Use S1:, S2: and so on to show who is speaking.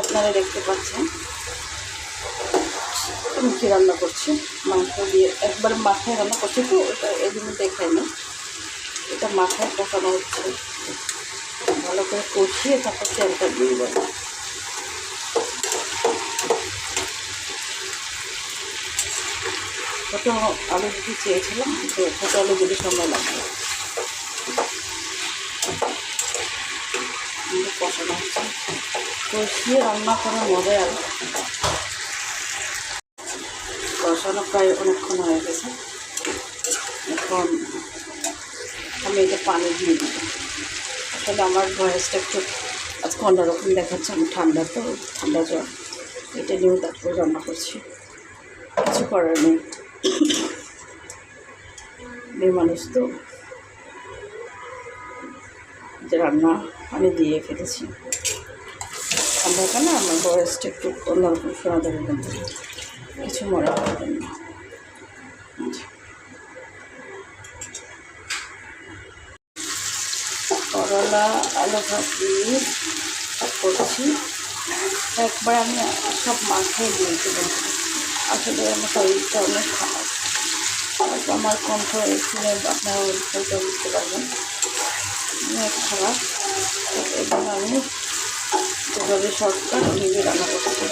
S1: আপনারা দেখতে পাচ্ছেন আমি কী রান্না করছি। মাংস দিয়ে একবার মাথায় রান্না করছি, তো ওটা এদিনে দেখাই না, এটা মাথায় কষানো হচ্ছে। ভালো করে কষিয়ে তারপর তেলটা দিয়ে দেবো। ছোটো আলু যদি চেয়েছিলাম, তো ছোটো আলু যদি সময় লাগবে। কষানো হচ্ছে, কষিয়ে রান্না করার মজাই আলাদা। কষানো প্রায় অনেকক্ষণ হয়ে গেছে। এখন আমি এটা পানি দিয়ে দিব। আসলে আমার ভয়েসটা একটু আজকে অন্যরকম দেখাচ্ছে, আমি ঠান্ডা জ্বর, এটা নিয়েও তারপরে রান্না করছি। কিছু করার নেই, মেয়ে মানুষ তো, যে রান্না আমি দিয়ে ফেলেছি। ঠান্ডাটা না আমার ভয়েসটা একটু অন্যরকম শোনা যাবে, কিন্তু কিছু মনে করবেন না। করলা আলু ভাজি করছি, একবার আমি সব মাথায় দিয়েছিলাম। আসলে আমার শরীরটা অনেক খারাপ, আমার কণ্ঠ শুনে আপনারা হয়তো বুঝতে পারবেন অনেক খারাপ। এই জন্য আমি যেভাবে শর্টকাট নিজে রান্না করছি।